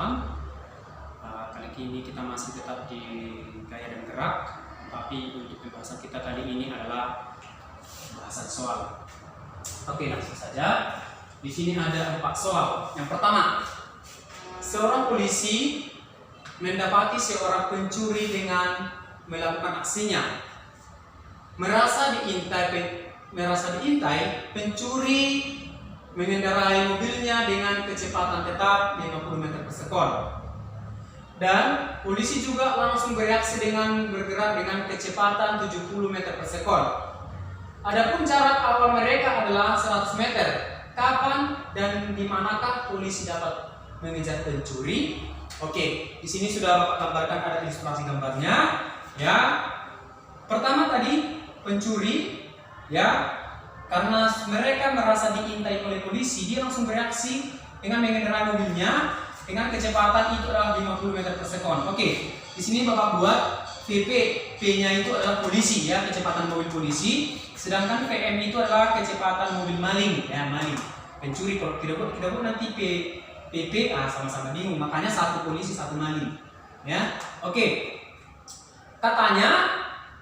kawan. Kali ini kita masih tetap di gaya dan gerak, tapi untuk pembahasan kita kali ini adalah pembahasan soal. Oke, langsung saja. Di sini ada 4 soal. Yang pertama, seorang polisi mendapati seorang pencuri dengan melakukan aksinya. Merasa diintai, pencuri mengendarai mobilnya dengan kecepatan tetap 50 meter per sekon. Dan polisi juga langsung bereaksi dengan bergerak dengan kecepatan 70 meter per sekon. Adapun jarak awal mereka adalah 100 meter. Kapan dan di manakah polisi dapat mengejar pencuri? Oke, di sini sudah Bapak gambarkan, ada ilustrasi gambarnya, ya. Pertama tadi pencuri, ya, karena mereka merasa diintai oleh polisi, dia langsung bereaksi dengan mengendarai mobilnya dengan kecepatan itu adalah 50 meter per sekon. Oke, di sini Bapak buat VP, P-nya itu adalah polisi, ya, kecepatan mobil polisi, sedangkan PM itu adalah kecepatan mobil maling, ya, maling. Pencuri, kalau tidak buat nanti PP, sama-sama bingung, makanya satu polisi, satu maling, ya. Oke, katanya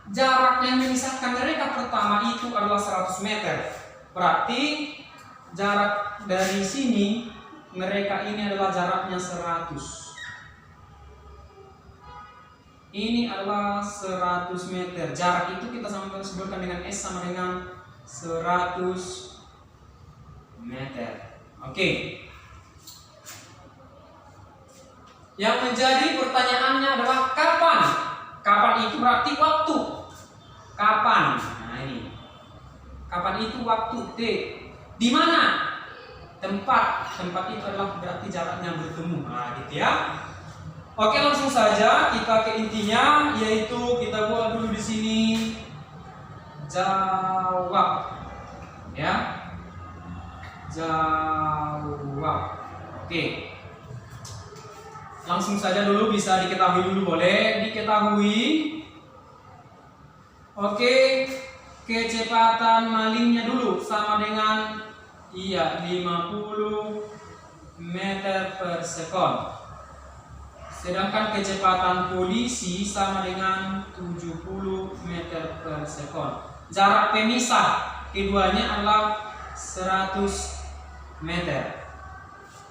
jarak yang memisahkan mereka pertama itu adalah 100 meter. Berarti jarak dari sini mereka ini adalah jaraknya 100. Ini adalah 100 meter. Jarak itu kita sebutkan dengan S sama dengan 100 meter. Oke. Yang menjadi pertanyaannya adalah kapan? Kapan itu berarti waktu. Kapan? Nah ini. Kapan itu waktu T. Di mana? Tempat. Tempat itu adalah berarti jaraknya bertemu. Nah, gitu ya. Oke, langsung saja kita ke intinya, yaitu kita buat dulu di sini jawab. Ya. Jawab. Oke. Langsung saja dulu, bisa diketahui dulu, boleh diketahui. Oke, kecepatan malingnya dulu sama dengan 50 meter per sekon. Sedangkan kecepatan polisi sama dengan 70 meter per sekon. Jarak pemisah keduanya adalah 100 meter.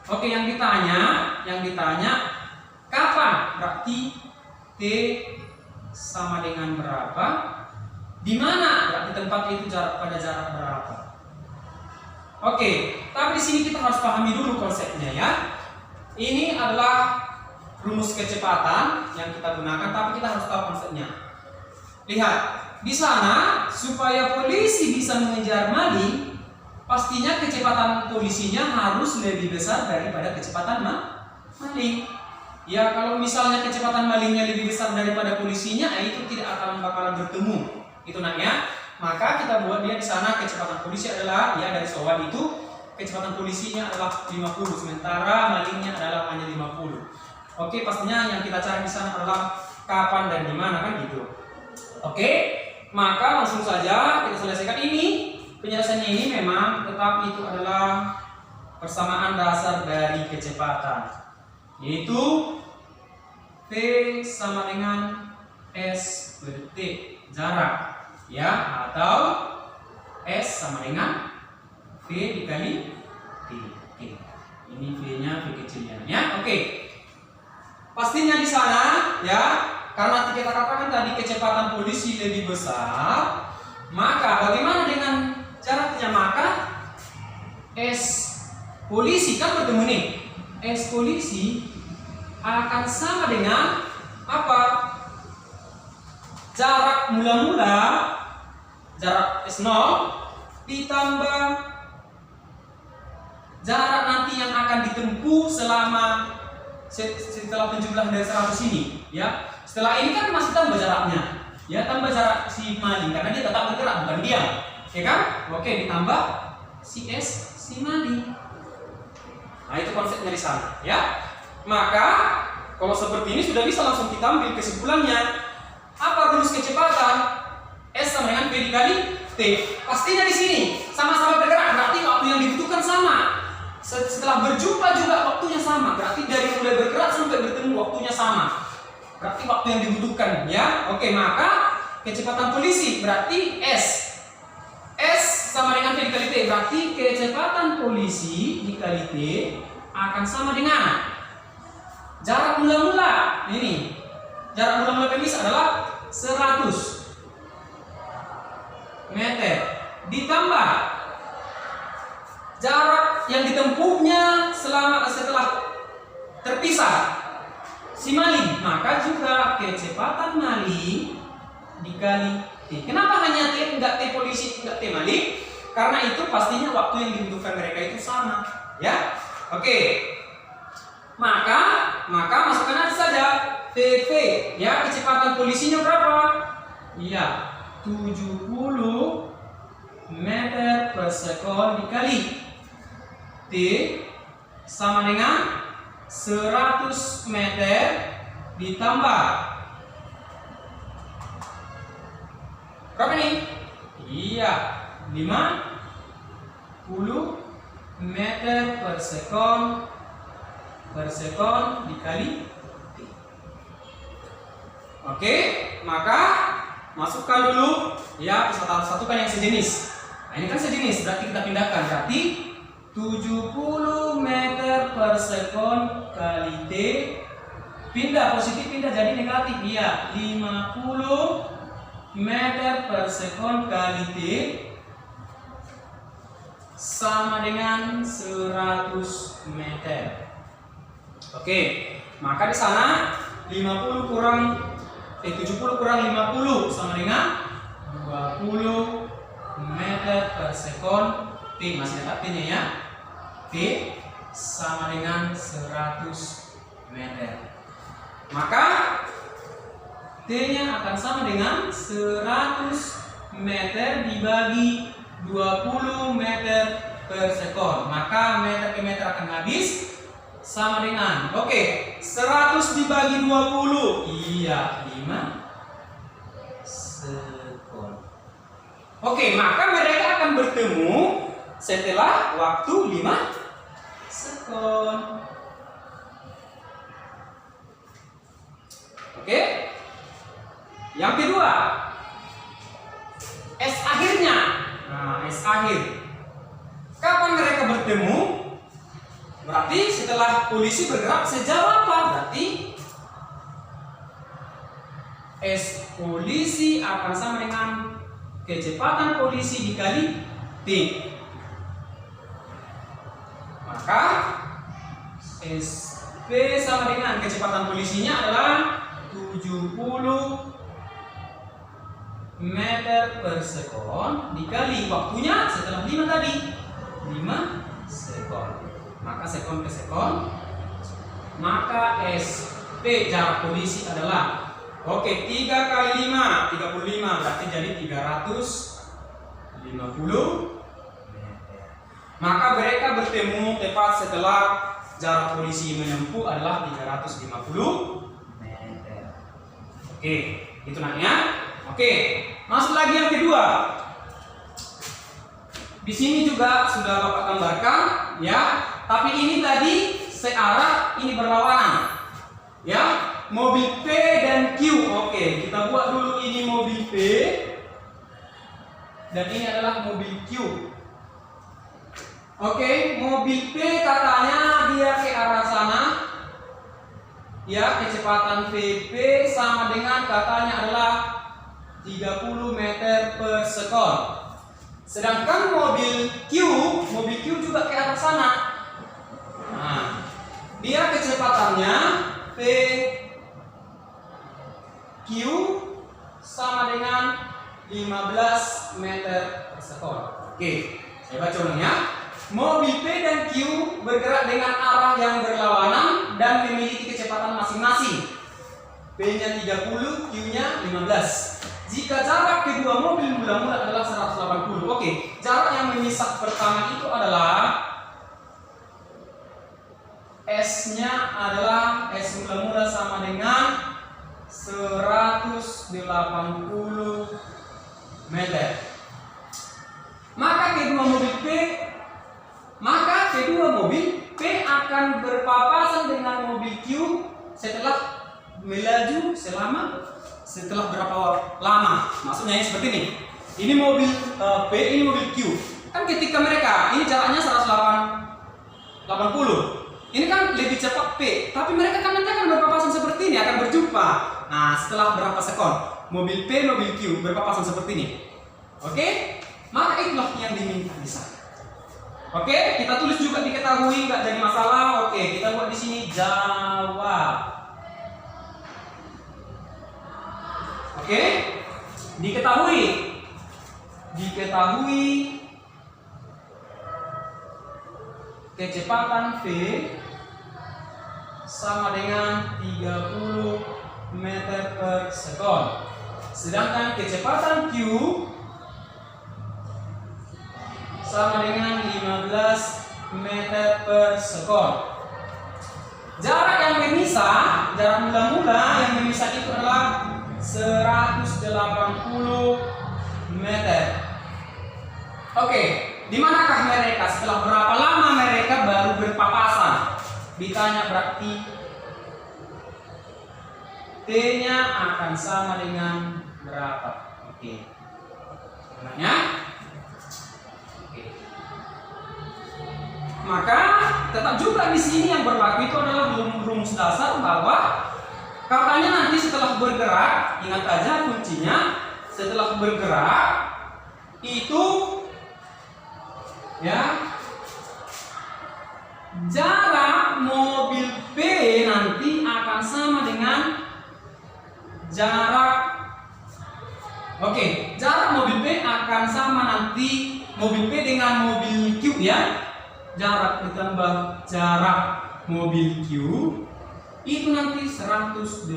Oke, yang ditanya kapan? Berarti T sama dengan berapa? Di mana? Berarti tempat itu pada jarak berapa? Oke, tapi di sini kita harus pahami dulu konsepnya, ya. Ini adalah rumus kecepatan yang kita gunakan, tapi kita harus tahu konsepnya. Lihat, di sana supaya polisi bisa mengejar maling, pastinya kecepatan polisinya harus lebih besar daripada kecepatan maling. Ya, kalau misalnya kecepatan malingnya lebih besar daripada polisinya, itu tidak bakalan bertemu. Itu namanya. Maka kita buat dia di sana kecepatan polisi adalah, ya, dari soal itu kecepatan polisinya adalah 50, sementara malingnya adalah hanya 50. Oke, pastinya yang kita cari di sana adalah kapan dan di mana, kan gitu. Oke, maka langsung saja kita selesaikan ini. Penyelesaiannya ini memang tetap itu adalah persamaan dasar dari kecepatan, yaitu V sama dengan S per T, jarak, ya, atau S sama dengan V dikali T. Oke. Ini V-nya, V kecilnya, ya. Oke. Pastinya di sana, ya, karena kita katakan tadi kecepatan polisi lebih besar, maka bagaimana dengan jaraknya? Maka S polisi kan bertemu nih. S polisi akan sama dengan apa? Jarak mula-mula, jarak S0 ditambah jarak nanti yang akan ditempuh setelah penjumlahan dari 100 ini, ya. Setelah ini kan masih tambah jaraknya, ya, tambah jarak si maling karena dia tetap bergerak, bukan diam, ya kan? Oke, ditambah si S si maling. Nah, itu konsepnya di sana, ya. Maka kalau seperti ini sudah bisa langsung kita ambil kesimpulannya. Apa rumus kecepatan? S sama dengan V dikali T. Pastinya di sini sama-sama bergerak, berarti waktu yang dibutuhkan sama. Setelah berjumpa juga waktunya sama, berarti dari mulai bergerak berarti waktu yang dibutuhkan ya. Oke, maka kecepatan polisi berarti S sama dengan V dikali T, berarti kecepatan polisi dikali T akan sama dengan jarak mula-mula. Ini jarak mula-mula pemis adalah 100 meter ditambah jarak yang ditempuhnya setelah terpisah si maling, maka juga kecepatan maling dikali T. Kenapa hanya T, enggak T polisi, enggak T maling? Karena itu pastinya waktu yang dibutuhkan mereka itu sama, ya. Oke. Maka masukkan aja saja TP, ya, kecepatan polisinya berapa? Iya, 70 meter per sekon dikali T sama dengan 100 meter ditambah berapa nih? Iya, 50 meter per sekon dikali T. Oke, maka masukkan dulu ya satukan yang sejenis. Nah, ini kan sejenis, berarti kita pindahkan, berarti 70 meter per sekon kali T, pindah positif pindah jadi negatif, iya, 50 meter per sekon kali T sama dengan 100 meter. Oke, maka di sana 70 kurang 50 sama dengan 20 meter per sekon T, masih ada T-nya ya. T sama dengan 100 meter. Maka T-nya akan sama dengan 100 meter dibagi 20 meter per sekon. Maka meter ke meter akan habis sama dengan, oke, 100 dibagi 20. Iya, 5 sekon. Oke, maka mereka akan bertemu setelah waktu 5 sekon. Oke. Yang kedua, S akhirnya. Nah, S akhir. Kapan mereka bertemu? Berarti setelah polisi bergerak sejauh apa? Berarti S polisi akan sama dengan kecepatan polisi dikali T. Maka SP sama dengan kecepatan polisinya adalah 70 meter per sekon dikali waktunya setelah 5 tadi, 5 sekon. Maka sekon ke sekon, maka SP jarak polisi adalah, oke, 3 kali 5 35, berarti jadi 350 meter. Maka mereka bertemu tepat setelah jarak polisi menempuh adalah 350 meter. Oke, itu namanya. Oke, masuk lagi yang kedua. Di sini juga sudah Bapak gambarkan, ya. Tapi ini tadi searah, ini berlawanan, ya. Mobil P dan Q. Oke, kita buat dulu ini mobil P dan ini adalah mobil Q. Oke, mobil P katanya dia ke arah sana. Ya, kecepatan VP sama dengan katanya adalah 30 meter per sekon. Sedangkan mobil Q juga ke arah sana. Nah, dia kecepatannya Q sama dengan 15 meter per sekon. Oke, saya baca ulangnya. Mobil P dan Q bergerak dengan arah yang berlawanan dan memiliki kecepatan masing-masing. P-nya 30, Q-nya 15. Jika jarak kedua mobil mula-mula adalah 180. Oke, jarak yang memisah pertama itu adalah S-nya adalah S mula-mula sama dengan 180 meter. Maka kedua mobil P akan berpapasan dengan mobil Q setelah melaju setelah berapa lama. Maksudnya seperti ini. Ini mobil P, ini mobil Q. Kan ketika mereka, ini jaraknya 180. Ini kan lebih cepat P, tapi mereka kan nanti akan berpapasan seperti ini, akan berjumpa. Nah, setelah berapa sekon, mobil P, mobil Q berpapasan seperti ini. Oke? Maka itulah yang diminta di sana. Oke, kita tulis juga diketahui, nggak jadi masalah. Oke, kita buat di sini jawab. Oke, diketahui kecepatan V sama dengan 30 meter per sekon. Sedangkan kecepatan Q sama dengan 15 meter per sekon. Jarak yang memisah, jarak mula-mula yang memisah itu adalah 180 meter. Oke, di manakah mereka? Setelah berapa lama mereka baru berpapasan? Ditanya berarti T-nya akan sama dengan berapa? Oke. Caranya? Oke. Maka tetap juga di sini yang berlaku itu adalah rumus dasar bahwa katanya nanti setelah bergerak, ingat aja kuncinya, setelah bergerak itu ya jarak mobil P nanti akan sama dengan jarak jarak mobil P akan sama nanti mobil P dengan mobil Q ya. Jarak ditambah jarak mobil Q itu nanti 180.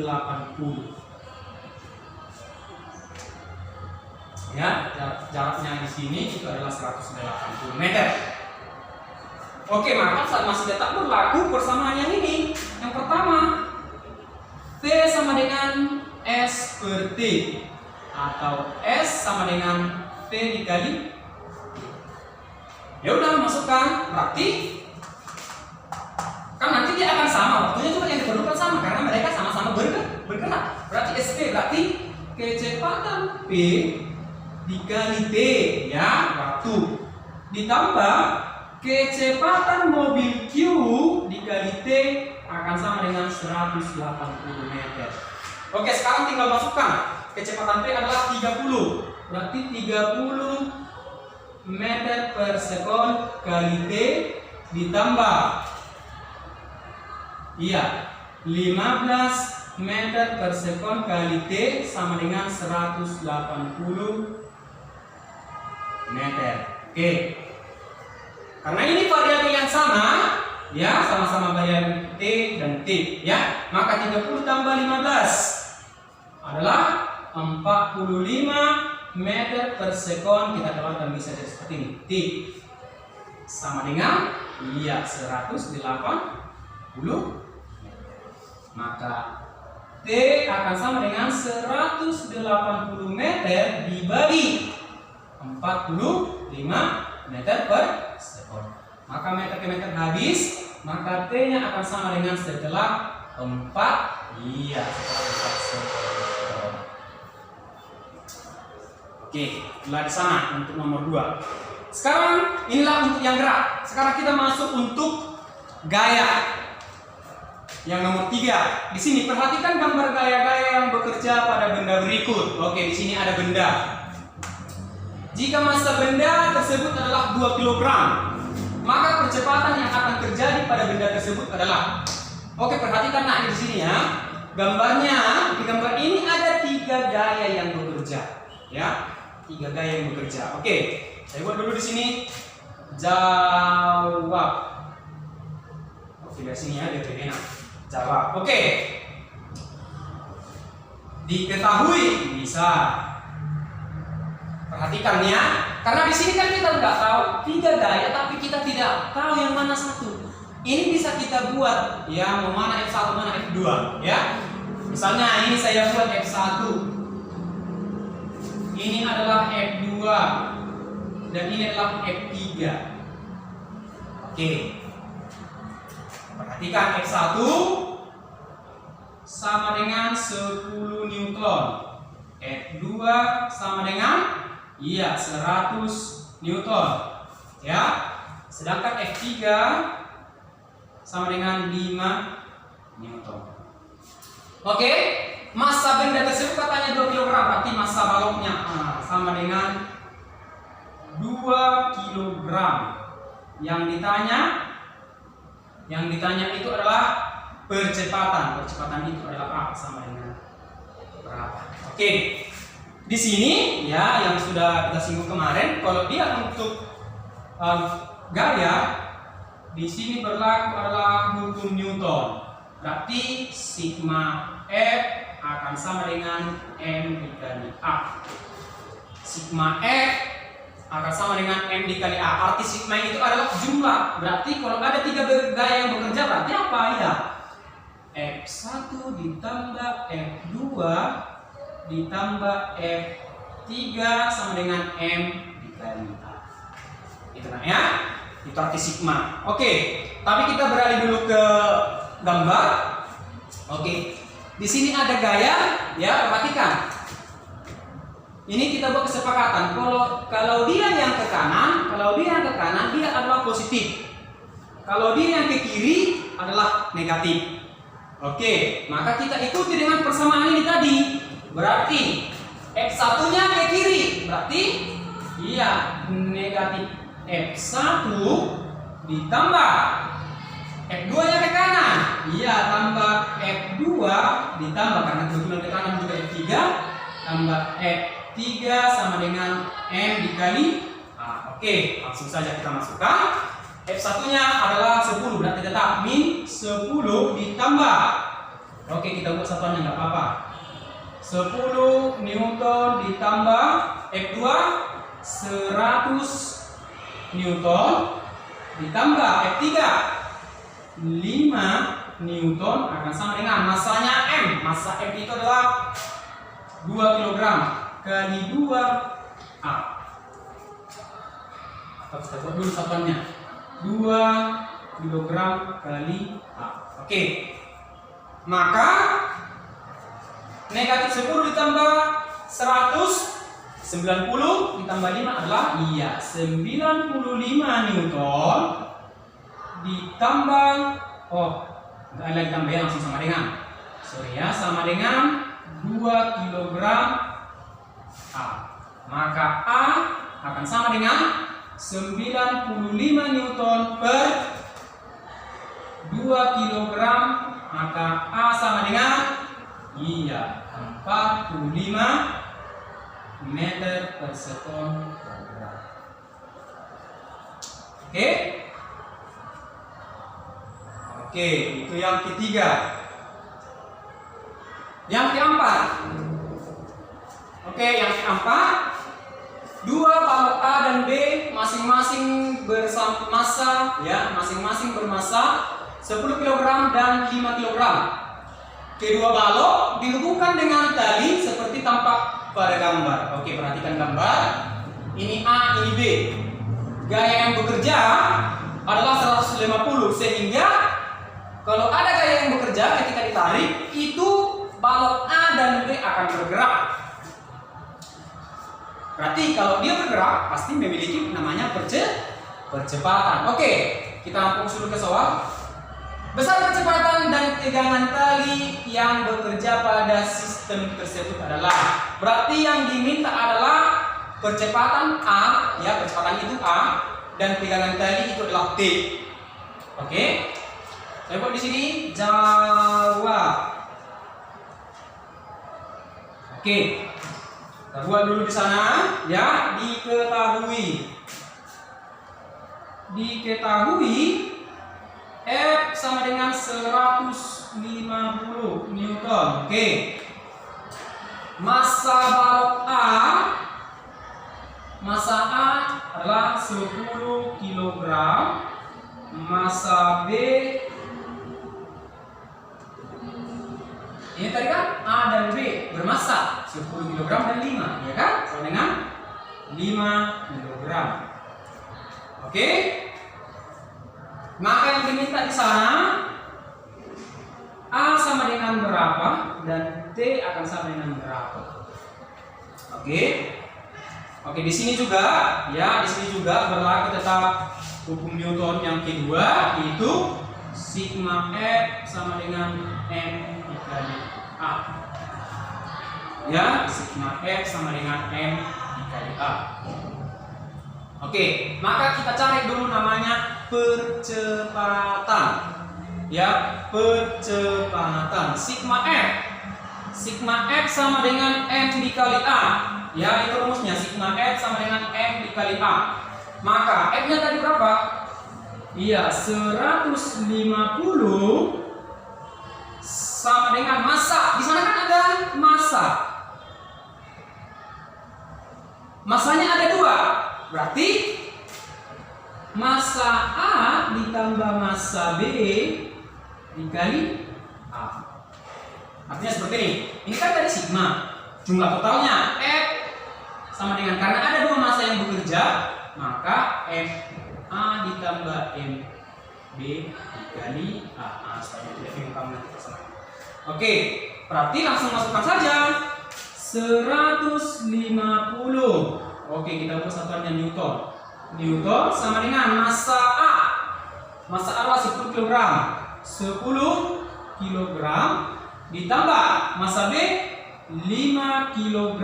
Ya, jaraknya di sini itu adalah 180 meter. Oke, maka saat masih tetap berlaku persamaan yang ini. Yang pertama, T sama dengan S per T, atau S sama dengan T dikali. Ya udah, masukkan. Berarti kan nanti dia akan sama, waktunya juga yang diperlukan sama karena mereka sama-sama bergerak. Berarti SP berarti kecepatan P dikali T ya, waktu, ditambah kecepatan mobil Q dikali T akan sama dengan 180 meter. Oke, sekarang tinggal masukkan. Kecepatan P adalah 30. Berarti 30 meter per sekon kali T ditambah 15 meter per sekon kali T sama dengan 180 meter. Oke. Karena ini variabel yang sama, ya, sama-sama variabel T dan T, ya. Maka 30 tambah 15 adalah 45 meter per sekon. Kita keluarkan bisa jadi seperti ini. T sama dengan 180. Maka T akan sama dengan 180 meter dibagi 45 meter per sekon. Maka meter ke meter habis, maka T-nya akan sama dengan setelah 4 sekon. Oke, itulah di sana untuk nomor 2. Sekarang inilah untuk yang gerak. Sekarang kita masuk untuk gaya. Yang nomor 3. Di sini perhatikan gambar gaya-gaya yang bekerja pada benda berikut. Oke, di sini ada benda. Jika massa benda tersebut adalah 2 kg, maka percepatan yang akan terjadi pada benda tersebut adalah. Oke, perhatikan nah di sini ya. Gambarnya, di gambar ini ada 3 gaya yang bekerja. Ya, 3 gaya yang bekerja. Oke, saya buat dulu di sini. Jawab. Oke, dari sini ya, biar enak. Jawab. Oke. Diketahui bisa. Perhatikan ya, karena di sini kan kita nggak tahu 3 gaya, tapi kita tidak tahu yang mana satu. Ini bisa kita buat ya, mau mana F1 mana F2 ya. Misalnya ini saya buat F1. Ini adalah F2 dan ini adalah F3. Oke. Perhatikan F1 sama dengan 10 Newton. F2 sama dengan 100 Newton. Ya. Sedangkan F3 sama dengan 5 Newton. Oke, massa benda tersebut katanya 2 kg, berarti massa baloknya sama dengan 2 kg. Yang ditanya itu adalah percepatan. Percepatan itu adalah apa, sama dengan berapa. Oke. Di sini ya yang sudah kita singgung kemarin, kalau dia untuk gaya di sini berlaku adalah hukum Newton. Berarti sigma F akan sama dengan M dikali A. Sigma F akan sama dengan M dikali A. Arti sigma itu adalah jumlah. Berarti kalau ada 3 gaya yang bekerja, berarti apa ya? F1 ditambah F2 ditambah F3 sama dengan M dikali A. Itu namanya, itu arti sigma. Oke, tapi kita beralih dulu ke gambar. Oke, di sini ada gaya, ya, perhatikan. Ini kita buat kesepakatan. Kalau dia yang ke kanan, dia adalah positif. Kalau dia yang ke kiri adalah negatif. Oke, maka kita ikuti dengan persamaan ini tadi. Berarti F1-nya ke kiri, berarti negatif F1 ditambah F2-nya ke kanan, tambah F2 ditambah, karena kebetulan ke kanan juga F3, tambah F3 sama dengan M dikali A. Oke, langsung saja kita masukkan. F1-nya adalah 10, berarti tetap min 10 ditambah. Oke, kita buat satuannya nggak apa-apa. 10 Newton ditambah F2 100 Newton ditambah F3 5 Newton akan sama dengan massanya M. Massa M itu adalah 2 kg kali 2 A. Atau kita buat dulu satuannya. 2 kg kali A. Oke. Maka negatif 10 ditambah 100, 90 ditambah 5 adalah 95 Newton ditambah enggak ada lagi tambahnya, langsung sama dengan sama dengan 2 kg A. Maka A akan sama dengan 95 Newton per 2 kg, maka A sama dengan 45 meter per sekon kuadrat. Oke, itu yang ketiga. Yang keempat. Yang keempat, 2 balok A dan B masing-masing bermassa, masing-masing bermassa 10 kg dan 5 kg. Kedua balok dihubungkan dengan tali seperti tampak pada gambar. Oke, perhatikan gambar. Ini A, ini B. Gaya yang bekerja adalah 150, sehingga kalau ada gaya yang bekerja ketika ditarik, itu balok A dan B akan bergerak. Berarti kalau dia bergerak pasti memiliki namanya percepatan. Oke, kita fokus dulu ke soal. Besar percepatan dan tegangan tali yang bekerja pada sistem tersebut adalah, berarti yang diminta adalah percepatan A, percepatan itu A, dan tegangan tali itu adalah T. Oke, saya buat di sini jawab. Oke, kita buat dulu di sana, diketahui F sama dengan 150 Newton. Oke. Massa balok A adalah 10 kg. Massa B ini tadi kan A dan B bermassa 10 kg dan 5, ya kan? Sama dengan 5 kg. Oke. Maka yang diminta di sana A sama dengan berapa? berapa dan T akan sama dengan berapa. Oke. Oke, di sini juga ya, di sini juga berlaku tetap hukum Newton yang kedua, yaitu sigma F sama dengan M dikali A. Ya, sigma F sama dengan M dikali A. Oke, maka kita cari dulu namanya percepatan. Ya, percepatan. Sigma F sama dengan M dikali A. Ya, itu rumusnya. Sigma F sama dengan M dikali A. Maka F-nya tadi berapa? Iya, 150 sama dengan massa. Di sana kan ada massa. Massanya ada 2. Berarti massa A ditambah massa B dikali A. Artinya seperti ini. Ini kan tadi sigma. Jumlah totalnya F sama dengan, karena ada 2 massa yang bekerja, maka F A ditambah M B dikali A. Supaya tidak bingung kamu nanti persamaan. Oke, berarti langsung masukkan saja 150. Oke, kita ubah satuannya Newton. Newton sama dengan massa A. Massa A adalah 10 kg. 10 kg ditambah massa B 5 kg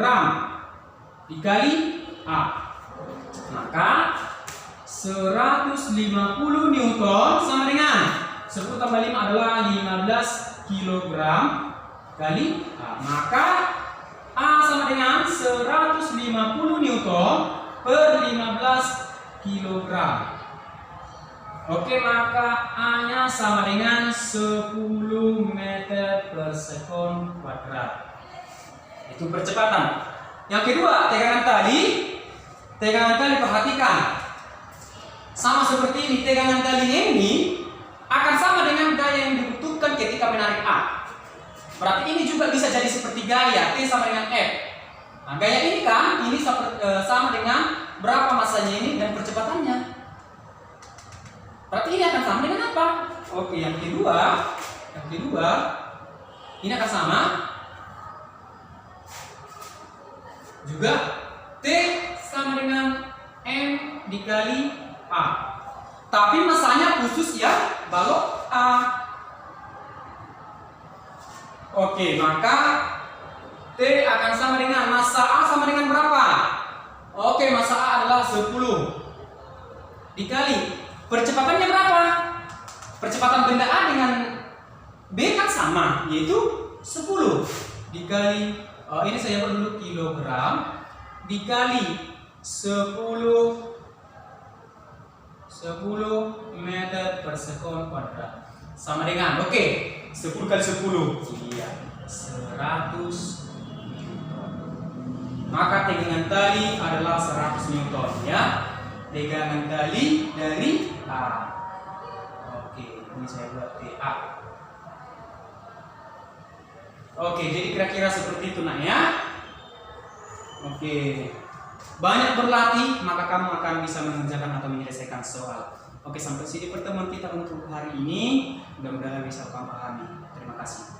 dikali A. Maka 150 Newton sama dengan 10 tambah 5 adalah 15 kg kali A. Maka A sama dengan 150 Newton per 15 kg. Oke, maka A-nya sama dengan 10 meter per sekon kuadrat. Itu percepatan. Yang kedua, tegangan tali. Tegangan tali, perhatikan. Sama seperti ini, tegangan tali ini akan sama dengan gaya yang dibutuhkan ketika menarik A. Berarti ini juga bisa jadi seperti gaya T sama dengan F. Nah, gaya ini kan, ini sama dengan berapa massanya ini dan percepatannya. Berarti ini akan sama dengan apa? Oke, yang kedua, ini akan sama juga T sama dengan M dikali A. Tapi massanya khusus ya, balok A. Oke, maka T akan sama dengan massa A sama dengan berapa? Oke, massa A adalah 10 dikali percepatannya berapa? Percepatan benda A dengan B kan sama, yaitu 10 dikali ini saya buat dulu kilogram dikali 10 meter per sekon kuadrat sama dengan 10 kali 10, iya, 100 Newton. Maka tegangan tali adalah 100 Newton ya. Tegangan tali dari A. Oke, ini saya buat TA. Oke, jadi kira-kira seperti itu nak ya. Oke. Banyak berlatih, maka kamu akan bisa mengerjakan atau menyelesaikan soal. Oke, sampai sini pertemuan kita untuk hari ini. Mudah-mudahan bisa kamu pahami. Terima kasih.